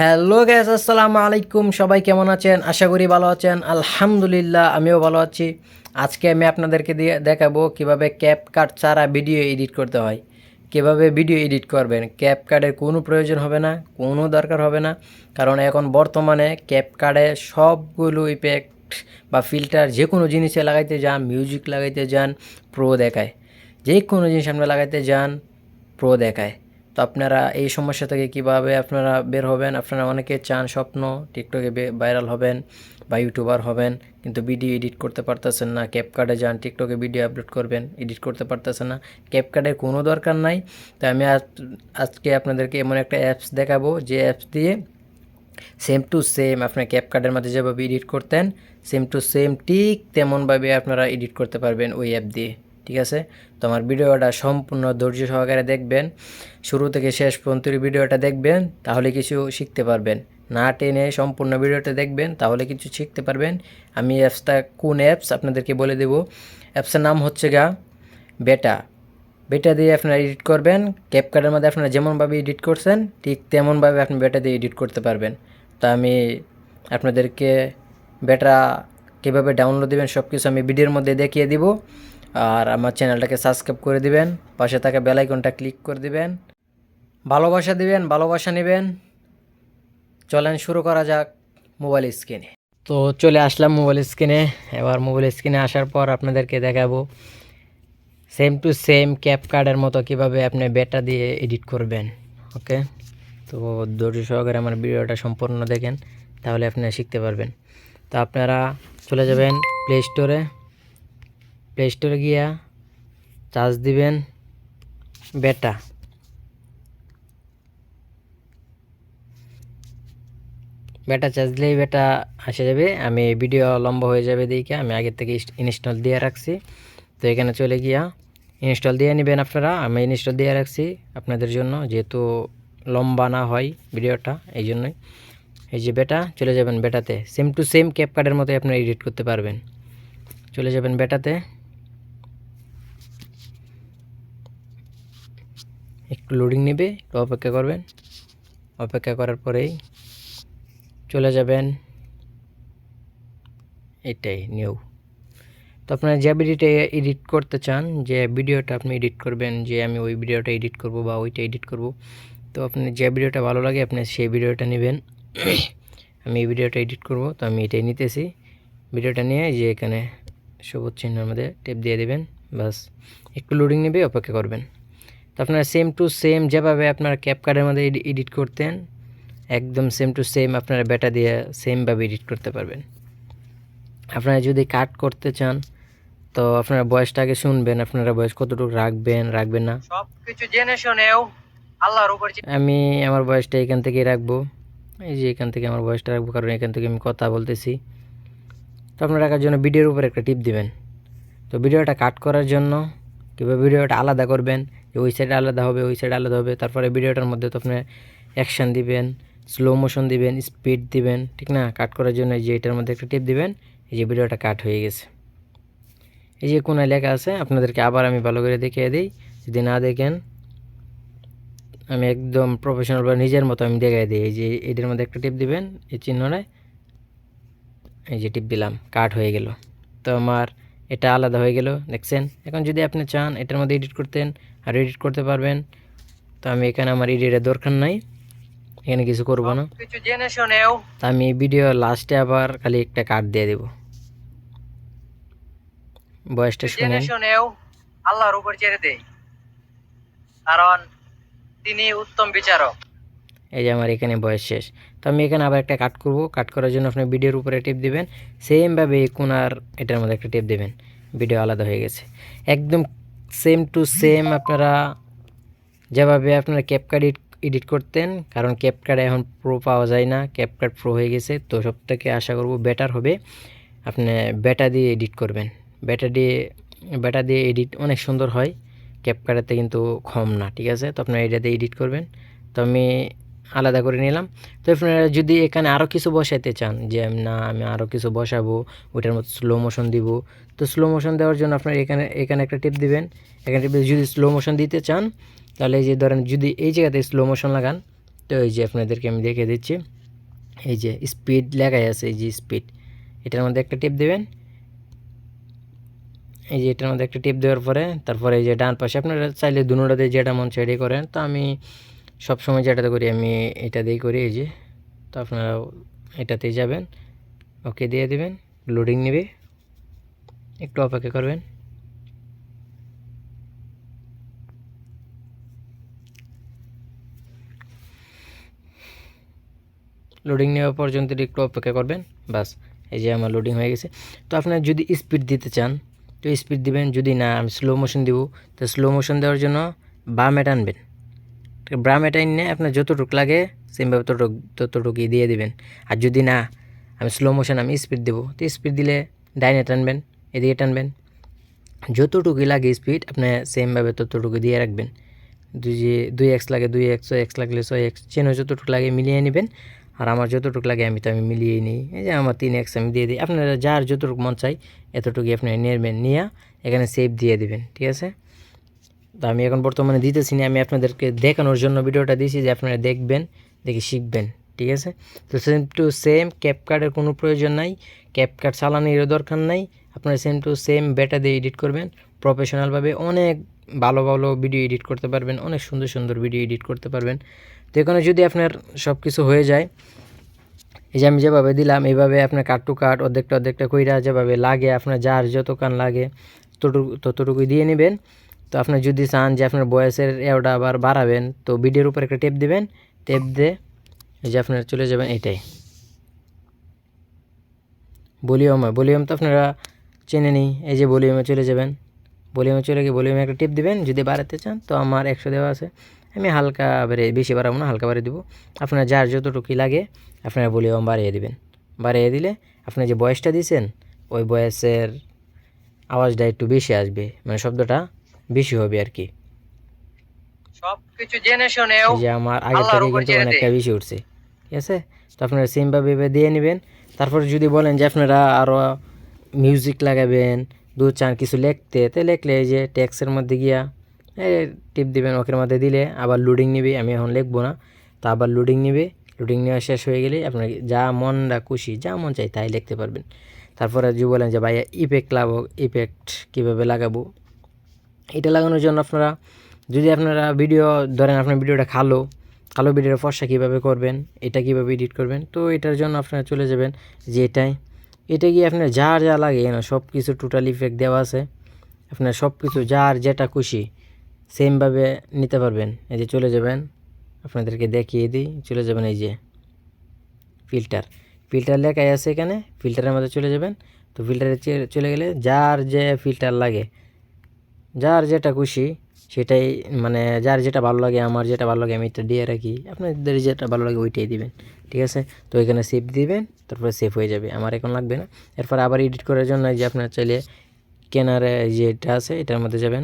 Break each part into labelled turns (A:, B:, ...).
A: Hello gas, আসসালামু আলাইকুম। সবাই কেমন আছেন? আশা করি ভালো আছেন। আলহামদুলিল্লাহ, আমিও ভালো আছি। আজকে আমি আপনাদেরকে দিয়ে দেখাবো কিভাবে ক্যাপকাট ছাড়া ভিডিও এডিট করতে হয়। কিভাবে ভিডিও এডিট করবেন, ক্যাপকাটের কোনো প্রয়োজন হবে না, কোনো দরকার হবে না। কারণ এখন বর্তমানে ক্যাপকাটে সবগুলো ইফেক্ট বা ফিল্টার যে কোনো জিনিসে লাগাইতে যান, মিউজিক লাগাইতে যান, প্রো দেখায়। যে কোনো জিনিস আপনারা লাগাইতে যান, প্রো দেখায়। তো আপনারা এই সমস্যা থেকে কিভাবে আপনারা বের হবেন? আপনারা অনেকে চান স্বপ্ন টিকটকে ভাইরাল হবেন বা ইউটিউবার হবেন, কিন্তু ভিডিও এডিট করতে পারতেছেন না। ক্যাপকাটে যান, টিকটকে ভিডিও আপলোড করবেন, এডিট করতে পারতেছেন না। ক্যাপকাটের কোনো দরকার নাই। তো আমি আজকে আপনাদেরকে এমন একটা অ্যাপস দেখাবো, যে অ্যাপস দিয়ে সেম টু সেম আপনার ক্যাপকাটের মধ্যে যেভাবে এডিট করতেন, সেম টু সেম ঠিক তেমনভাবে আপনারা এডিট করতে পারবেন ওই অ্যাপ দিয়ে। ঠিক আছে? তো আমার ভিডিওটা সম্পূর্ণ ধৈর্য সহকারে দেখবেন, শুরু থেকে শেষ পর্যন্ত ভিডিওটা দেখবেন, তাহলে কিছু শিখতে পারবেন। না টেনে সম্পূর্ণ ভিডিওটা দেখবেন, তাহলে কিছু শিখতে পারবেন। আমি অ্যাপসটা কোন অ্যাপস আপনাদেরকে বলে দেব। অ্যাপসের নাম হচ্ছে বেটা। বেটা দিয়ে আপনারা এডিট করবেন। ক্যাপকাটের মধ্যে আপনারা যেমনভাবে এডিট করছেন, ঠিক তেমনভাবে আপনি বেটা দিয়ে এডিট করতে পারবেন। তো আমি আপনাদেরকে বেটা কীভাবে ডাউনলোড দেবেন সব কিছু আমি ভিডিওর মধ্যে দেখিয়ে দিব। আর আমার চ্যানেলটাকে সাবস্ক্রাইব করে দিবেন, পাশে থাকা বেল আইকনটা ক্লিক করে দিবেন, ভালোবাসা দিবেন, ভালোবাসা নেবেন। চলেন শুরু করা যাক মোবাইল স্ক্রিনে। তো চলে আসলাম মোবাইল স্ক্রিনে। এবার মোবাইল স্ক্রিনে আসার পর আপনাদেরকে দেখাবো সেম টু সেম ক্যাপকাটের মতো কীভাবে আপনি বেটা দিয়ে এডিট করবেন। ওকে, তো ধৈর্য সহকারে আমার ভিডিওটা সম্পূর্ণ দেখেন, তাহলে আপনারা শিখতে পারবেন। তো আপনারা চলে যাবেন প্লে স্টোরে। প্লে স্টোরে গিয়া চার্জ দিবেন বেটা। বেটা চার্জ দিলেই বেটা আসে যাবে। আমি ভিডিও লম্বা হয়ে যাবে দেখে আমি আগের থেকে ইনস্টল দিয়ে রাখছি। তো এখানে চলে গিয়া ইনস্টল দিয়ে নেবেন আপনারা। আমি ইনস্টল দিয়ে রাখছি আপনাদের জন্য, যেহেতু লম্বা না হয় ভিডিওটা, এই জন্যই। এই যে বেটা, চলে যাবেন বেটাতে। সেম টু সেম ক্যাপকাটের মতো আপনারা এডিট করতে পারবেন। চলে যাবেন বেটাতে, একটু লোডিং নেবে, একটু অপেক্ষা করবেন। অপেক্ষা করার পরেই চলে যাবেন এটাই নিউ। তো আপনারা যে ভিডিওটা এডিট করতে চান, যে ভিডিওটা আপনি এডিট করবেন, যে আমি ওই ভিডিওটা এডিট করব বা ওইটা এডিট করব, তো আপনি যে ভিডিওটা ভালো লাগে আপনি সেই ভিডিওটা নেবেন। আমি এই ভিডিওটা এডিট করব, তো আমি এটাই নিতেছি। ভিডিওটা নিয়ে যে এখানে সবুজ চিহ্নের মধ্যে টেপ দিয়ে দেবেন, বাস। একটু লোডিং নেবে, অপেক্ষা করবেন। তো আপনারা সেম টু সেম যেভাবে আপনারা ক্যাপকাটের মধ্যে এডিট করতেন, একদম সেম টু সেম আপনারা বেটা দিয়ে সেমভাবে এডিট করতে পারবেন। আপনারা যদি কাট করতে চান, তো আপনারা বয়সটা আগে শুনবেন, আপনারা বয়স কতটুকু রাখবেন রাখবেন না
B: সবকিছু জেনে শুনেও আল্লাহর উপর
A: আমি আমার বয়সটা এখান থেকেই রাখবো। এই যে এখান থেকে আমার বয়সটা রাখবো, কারণ এখান থেকে আমি কথা বলতেছি। তো আপনারা রাখার জন্য ভিডিওর উপর একটা টিপ দিবেন। তো ভিডিওটা কাট করার জন্য কীভাবে ভিডিওটা আলাদা করবেন, যে ওই সাইডে আলাদা হবে, ওই সাইডে আলাদা হবে। তারপরে ভিডিওটার মধ্যে তো আপনি অ্যাকশান দিবেন, স্লো মোশন দিবেন, স্পিড দিবেন, ঠিক না? কাট করার জন্য এই যে এটার মধ্যে একটা টিপ দিবেন। এই যে ভিডিওটা কাট হয়ে গেছে। এই যে কোনায় লেখা আছে, আপনাদেরকে আবার আমি ভালো করে দেখিয়ে দিই, যদি না দেখেন। আমি একদম প্রফেশনাল বা নিজের মতো আমি দেখাই দিই। এই যে এটার মধ্যে একটা টিপ দিবেন, এই চিহ্নটায়, এই যে টিপ দিলাম, কাট হয়ে গেল। তো আমার এটা আলাদা হয়ে গেল, দেখছেন? এখন যদি আপনি চান এটার মধ্যে এডিট করতেন, আর এডিট করতে পারবেন। তো আমি এখানে আমার এডিটের দরকার নাই, এখানে কিছু করবো না।
B: কিছু জেনে শুনেও
A: তো আমি ভিডিও লাস্টে আবার খালি একটা কাট দিয়ে দেব। বয়সটা
B: জেনে
A: শুনেন।
B: শুনেও আল্লাহর উপর ছেড়ে দেই, কারণ তিনি উত্তম বিচারক।
A: এই যে আমার এখানে বয়স শেষ। তো আমি এখানে আবার একটা কাট করব। কাট করার জন্য আপনি ভিডিওর উপরে টিপ দিবেন, সেমভাবে এই কোনার এটার মধ্যে একটা টিপ দেবেন। ভিডিও আলাদা হয়ে গেছে, একদম সেম টু সেম আপনারা যেভাবে আপনারা ক্যাপকাট এডিট করতেন। কারণ ক্যাপকাট এখন প্রো পাওয়া যায় না, ক্যাপকাট প্রো হয়ে গেছে। তো সব থেকে আশা করব বেটার হবে আপনি বেটা দিয়ে এডিট করবেন। বেটা দিয়ে এডিট অনেক সুন্দর হয়, ক্যাপকাটেতে কিন্তু কম না, ঠিক আছে? তো আপনারা এটা দিয়ে এডিট করবেন। তো আমি আলাদা করে নিলাম। তো আপনারা যদি এখানে আরও কিছু বসাইতে চান, যে না আমি আরও কিছু বসাবো, ওইটার মতো স্লো মোশন দিব, তো স্লো মোশন দেওয়ার জন্য আপনারা এখানে এখানে একটা টিপ দিবেন। এখানে টিপ যদি স্লো মোশন দিতে চান, তাহলে এই যে ধরেন যদি এই জায়গাতে স্লো মোশন লাগান, তো এই যে আপনাদেরকে আমি দেখে দিচ্ছি, এই যে স্পিড লেখাই আছে, এই যে স্পিড, এটার মধ্যে একটা টিপ দেবেন। এই যে এটার মধ্যে একটা টিপ দেওয়ার পরে তারপরে এই যে ডান পাশে আপনারা চাইলে দুটোটাতে যেটা মন সেটাই করেন। তো আমি সবসময় যেটাতে করি আমি এটা দিয়েই করি। এই যে তো আপনারা এটাতেই যাবেন, ওকে দিয়ে দেবেন, লোডিং নেবে, একটু অপেক্ষা করবেন। লোডিং নেওয়া পর্যন্ত একটু অপেক্ষা করবেন, বাস। এই যে আমার লোডিং হয়ে গেছে। তো আপনারা যদি স্পিড দিতে চান তো স্পিড দিবেন, যদি না আমি স্লো মোশন দিব তো স্লো মোশন দেওয়ার জন্য বামে টানবেন। বামে টাইনে আপনার যতটুকু লাগে সেমভাবে ততটুকুই দিয়ে দিবেন। আর যদি না আমি স্লো মোশন আমি স্পিড দেবো তো স্পিড দিলে ডাইনে টানবেন, এদিকে টানবেন, যতটুকুই লাগে স্পিড আপনি সেমভাবে ততটুকু দিয়ে রাখবেন। দুই এক্স লাগে 2x, 6x লাগলে 6x, চেনও যতটুকু লাগে মিলিয়ে নেবেন। আর আমার যতটুকু লাগে আমি মিলিয়ে নিই। এই যে আমার 3x আমি দিয়ে দিই, আপনারা যার যতটুকু মন চাই এতটুকুই আপনি নেবেন, নিয়ে এখানে সেভ দিয়ে দিবেন, ঠিক আছে। তো আমি এখন বর্তমানে দিতেছি না, আমি আপনাদেরকে দেখানোর জন্য ভিডিওটা দিয়েছি যে আপনারা দেখবেন, দেখে শিখবেন, ঠিক আছে। তো সেম টু সেম ক্যাপকাটের কোনো প্রয়োজন নাই, ক্যাপকাট চালানোরও দরকার নাই, আপনারা সেম টু সেম বেটা দিয়ে এডিট করবেন প্রফেশনালভাবে। অনেক ভালো ভালো ভিডিও এডিট করতে পারবেন, অনেক সুন্দর সুন্দর ভিডিও এডিট করতে পারবেন। তো এখানে যদি আপনার সব কিছু হয়ে যায়, এই যে আমি যেভাবে দিলাম এইভাবে আপনার কাট টু কাট অর্ধেকটা কইরা যেভাবে লাগে আপনার যার যত কান লাগে ততটুকুই দিয়ে নেবেন। তো আপনি যদি চান যে আপনার ভয়েসের এওটা আবার বাড়াবেন তো ভিডিওর উপর একটা টেপ দিবেন, টেপ দিয়ে এই যে আপনারা চলে যাবেন এটাই ভলিউম তো আপনারা চেনে নিই। এই যে ভলিউমে চলে যাবেন, ভলিউমে চলে গিয়ে ভলিউমে একটা টিপ দিবেন। যদি বাড়াতে চান তো আমার 100 দেওয়া আছে, আমি হালকা বেশি বাড়াবো না, হালকা বাড়িয়ে দেবো। আপনার যার যতটুকুই লাগে আপনারা ভলিউম বাড়িয়ে দিবেন। বাড়িয়ে দিলে আপনি যে ভয়েসটা দিয়েছেন ওই ভয়েসের আওয়াজটা একটু বেশি আসবে, মানে শব্দটা বেশি হবে আর কি।
B: সবকিছু জেনে শুনেও
A: এই যে আমার আগে
B: আল্লাহর
A: থেকে
B: উপর
A: কিন্তু
B: ছেড়ে দেই।
A: অনেকটা বেশি উঠছে, ঠিক আছে। তো আপনারা সেমভাবে দিয়ে নেবেন। তারপর যদি বলেন যে আপনারা আরও মিউজিক লাগাবেন, চান কিছু লিখতে, তো লিখলে এই যে টেক্সের মধ্যে গিয়া টিপ দিবেন, ওকের মধ্যে দিলে আবার লোডিং নিবে। আমি এখন লিখবো না, তো আবার লোডিং নিবে। লোডিং নেওয়া শেষ হয়ে গেলে আপনার যা মনটা খুশি যা মন চাই তাই লিখতে পারবেন। তারপরে যদি বলেন যে ভাইয়া ইফেক্ট কীভাবে লাগাবো, এটা লাগানোর জন্য আপনারা যদি আপনারা ভিডিও ধরেন আপনার ভিডিওটা কালো ভিডিওর ফর্সা কীভাবে করবেন, এটা কীভাবে এডিট করবেন, তো এটার জন্য আপনারা চলে যাবেন যে এটা গিয়ে আপনার যার যা লাগে না সব কিছু টোটাল ইফেক্ট দেওয়া আছে, আপনার সব কিছু যার যেটা খুশি সেমভাবে নিতে পারবেন। এই যে চলে যাবেন, আপনাদেরকে দেখিয়ে দিই, চলে যাবেন এই যে ফিল্টার লেখাই আছে এখানে, ফিল্টারের মধ্যে চলে যাবেন। তো ফিল্টারে চলে গেলে যার যে ফিল্টার লাগে, যার যেটা খুশি সেটাই, মানে যার যেটা ভালো লাগে, আমার যেটা ভালো লাগে আমি এটা দিয়ে রাখি, আপনাদের যেটা ভালো লাগে ওইটাই দিবেন, ঠিক আছে। তো এখানে সেভ দিবেন, তারপরে সেভ হয়ে যাবে, আমার এখন লাগবে না। এরপর আবার এডিট করার জন্য যে আপনার চাইলে কেনারে যেটা আছে এটার মধ্যে যাবেন,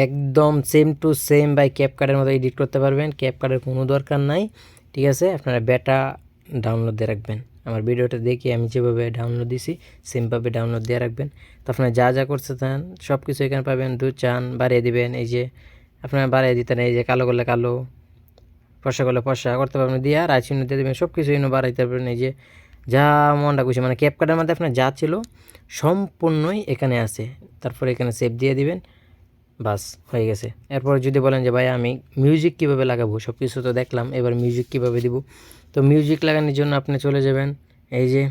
A: একদম সেম টু সেম বাই ক্যাপকাটের মতো এডিট করতে পারবেন, ক্যাপকাটের কোনো দরকার নাই, ঠিক আছে। আপনারা বেটা ডাউনলোড দিয়ে রাখবেন, আমার ভিডিওটা দেখে আমি যেভাবে ডাউনলোড দিছি সেমভাবে ডাউনলোড দিয়ে রাখবেন। তো আপনারা যা করতে চান সব কিছু এখানে পাবেন। চান বাড়িয়ে দিবেন, এই যে আপনারা বাড়িয়ে দিতেন, এই যে কালো করলে কালো, ফর্সা করলে ফর্সা করতে পারবেন, দিয়ে আর চিহ্ন দিয়ে দেবেন, সব কিছু এনে বাড়াইতে পারবেন। এই যে যা মনটা খুশি, মানে ক্যাপকাটের মধ্যে আপনার যা ছিল সম্পূর্ণই এখানে আছে। তারপর এখানে সেভ দিয়ে দিবেন, বাস হয়ে গেছে। এরপর যদি বলেন যে ভাই আমি মিউজিক কীভাবে লাগাবো, সব কিছু তো দেখলাম, এবার মিউজিক কীভাবে দিব। তো মিউজিক লাগানোর জন্য আপনি চলে যাবেন এই যে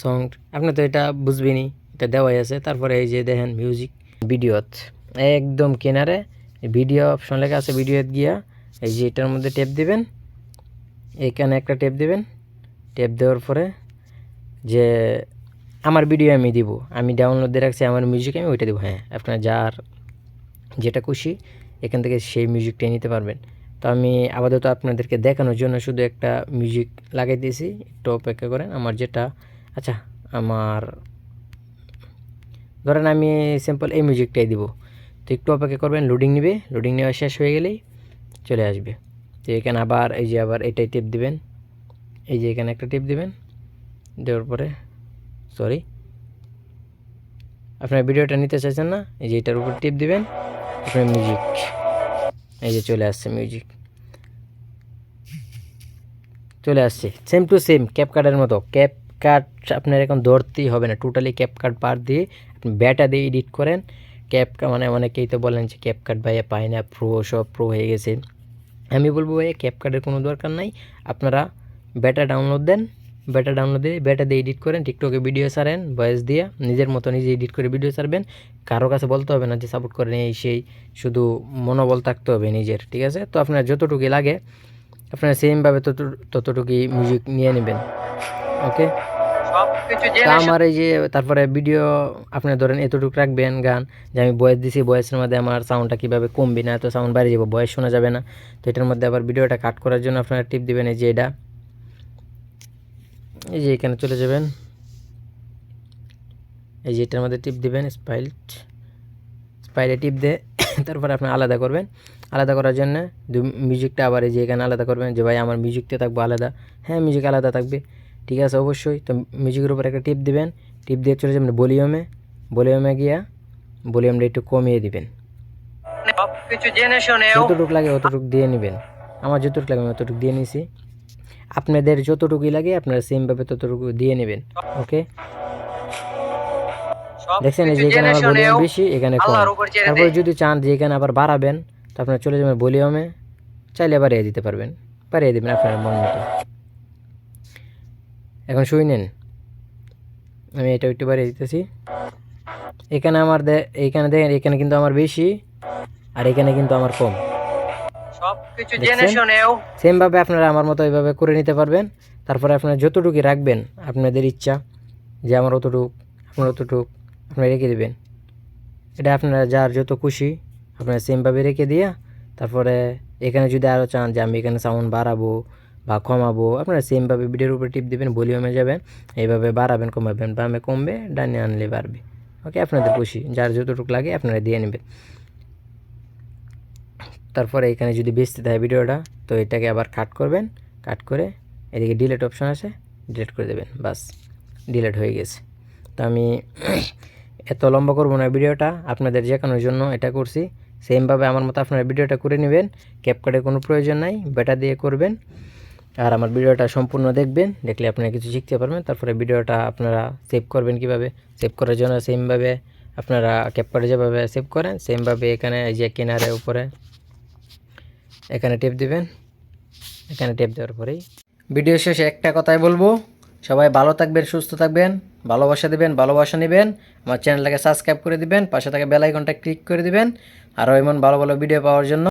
A: সং, আপনি তো এটা বুঝবেনই, এটা দেওয়াই আছে। তারপরে এই যে দেখেন মিউজিক ভিডিওত, একদম কিনারে ভিডিও অপশন লেখা আছে, ভিডিওত গিয়া এই যে এটার মধ্যে টেপ দিবেন, এখানে একটা টেপ দিবেন। টেপ দেওয়ার পরে যে আমার ভিডিও আমি দিব, আমি ডাউনলোড দিয়ে রাখছি আমার মিউজিক, আমি ওইটা দেবো। হ্যাঁ, আপনার যার যেটা খুশি এখান থেকে সেই মিউজিকটাই নিতে পারবেন। তো আমি আপাতত আপনাদেরকে দেখানোর জন্য শুধু একটা মিউজিক লাগাই দিয়েছি, একটু অপেক্ষা করেন। আমার যেটা আচ্ছা, আমার ধরেন আমি সিম্পল এই মিউজিকটাই দিব, তো একটু অপেক্ষা করবেন, লোডিং নেবে, লোডিং নেওয়া শেষ হয়ে গেলেই চলে আসবে। তো এখানে আবার এই যে আবার এটাই টিপ দিবেন, এই যে এখানে একটা টিপ দিবেন, দেওয়ার পরে সরি আপনার ভিডিওটা নিতে চাইছেন না, এই যে এটার উপর টিপ দিবেন, আপনার মিউজিক এই যে চলে আসছে মিউজিক, চলে আসছে সেম টু সেম ক্যাপকাটের মতো। ক্যাপকাট আপনার এখন ধরতেই হবে না, টোটালি ক্যাপকাট বাদ দিয়ে আপনি ব্যাটা দিয়ে এডিট করেন। মানে অনেকেই তো বলেন যে ক্যাপকাট ভাইয়া পায় না, প্রো সব প্রো হয়ে গেছে। আমি বলবো ভাইয়া ক্যাপকাটের কোনো দরকার নাই, আপনারা ব্যাটা ডাউনলোড দেন, ব্যাটা ডাউনলোড দিয়ে ব্যাটা দিয়ে এডিট করেন, টিকটকে ভিডিও ছাড়েন ভয়েস দিয়ে, নিজের মতো নিজে এডিট করে ভিডিও ছাড়বেন। কারো কাছে বলতে হবে না যে সাপোর্ট করেন এই সেই, শুধু মনোবল থাকতে হবে নিজের, ঠিক আছে? তো আপনার যতটুকুই লাগে আপনারা সেমভাবে ততটুকুই মিউজিক নিয়ে নেবেন, ওকে?
B: সবকিছু
A: তা
B: জেনে
A: আমার এই যে তারপরে ভিডিও আপনার ধরেন এতটুকু রাখবেন গান, যে আমি ভয়েস দিছি, ভয়েসের মধ্যে আমার সাউন্ডটা কীভাবে কমবে না, তো সাউন্ড বাইরে যাবো, ভয়েস শোনা যাবে না। তো এটার মধ্যে আবার ভিডিওটা কাট করার জন্য আপনারা টিপ দিবেন এই যে এটা, এই যে এখানে চলে যাবেন, এই যে এটার মধ্যে টিপ দিবেন, স্পাইলে টিপ দিয়ে তারপরে আপনি আলাদা করবেন। আলাদা করার জন্য মিউজিকটা আবার এই যে এখানে আলাদা করবেন, যে ভাই আমার মিউজিকটা থাকবে আলাদা। হ্যাঁ, মিউজিক আলাদা থাকবে, ঠিক আছে, অবশ্যই। তো মিউজিকের উপর একটা টিপ দিবেন, টিপ দিয়ে চলে যাবেন ভলিউমে গিয়া ভলিউমটা একটু কমিয়ে দিবেন,
B: সবকিছু জেনে শুনেও
A: যতটুকু লাগে অতটুকু দিয়ে নেবেন। আমার যতটুকু লাগে আমি অতটুকু দিয়ে নিছি, আপনাদের যতটুকুই লাগে আপনারা সেমভাবে ততটুকু দিয়ে নেবেন, ওকে? দেখছেন এই যে
B: সবকিছু
A: এখানে
B: জেনে
A: আমার ভলিউম
B: শুনেও
A: বেশি, এখানে কম।
B: আল্লাহর উপর ছেড়ে
A: তারপরে
B: দেই।
A: যদি চান যে এখানে আবার বাড়াবেন, তো আপনার চলে যাবেন ভলিউমে, চাইলে বাড়িয়ে দিতে পারবেন, বাড়িয়ে দেবেন আপনার মন মতো। এখন শুনেন, আমি এটা একটু বাড়িয়ে দিতেছি। এখানে আমার এইখানে দেখেন, এখানে কিন্তু আমার বেশি আর এখানে কিন্তু আমার কম,
B: সবকিছু জেনে
A: দেখছেন?
B: শুনেও
A: সেমভাবে আপনারা আমার মতো এইভাবে করে নিতে পারবেন। তারপরে আপনারা যতটুকু রাখবেন আপনাদের ইচ্ছা, যে আমার অতটুক, আপনার অতটুক আপনারা রেখে দেবেন। এটা আপনারা যার যত খুশি আপনারা সেমভাবে রেখে দিয়া, তারপরে এখানে যদি আরও চান যে আমি এখানে সাউন্ড বাড়াবো বা কমাবো, আপনারা সেমভাবে ভিডিওর উপরে টিপ দেবেন, ভলিউমে যাবেন, এইভাবে বাড়াবেন কমাবেন, বামে কমবে ডানে আনলে বাড়বে, ওকে? আপনাদের খুশি, যার যতটুকু লাগে আপনারা দিয়ে নেবেন। তারপরে এখানে যদি বেচতে থাকে ভিডিওটা, তো এটাকে আবার কাট করবেন, কাট করে এদিকে ডিলিট অপশন আছে, ডিলিট করে দেবেন, বাস ডিলিট হয়ে গেছে। তো আমি এত লম্বা করবো না ভিডিওটা, আপনাদের দেখানোর জন্য এটা করছি। সেমভাবে আমার মতো আপনারা ভিডিওটা করে নেবেন, ক্যাপকাটের কোনো প্রয়োজন নাই, বেটা দিয়ে করবেন। আর আমার ভিডিওটা সম্পূর্ণ দেখবেন, দেখলে আপনারা কিছু শিখতে পারবেন। তারপরে ভিডিওটা আপনারা সেভ করবেন কীভাবে, সেভ করার জন্য সেমভাবে আপনারা ক্যাপকাটে যেভাবে সেভ করেন সেমভাবে এখানে এই যে কিনারে উপরে এখানে টেপ দিবেন, এখানে টেপ দেওয়ার পরেই ভিডিও শেষে একটা কথাই বলবো, সবাই ভালো থাকবেন, সুস্থ থাকবেন, ভালোবাসা দিবেন, ভালোবাসা নেবেন। আমার চ্যানেলটাকে সাবস্ক্রাইব করে দিবেন, পাশে থাকা বেল আইকনটা ক্লিক করে দিবেন, আরও এমন ভালো ভালো ভিডিও পাওয়ার জন্য।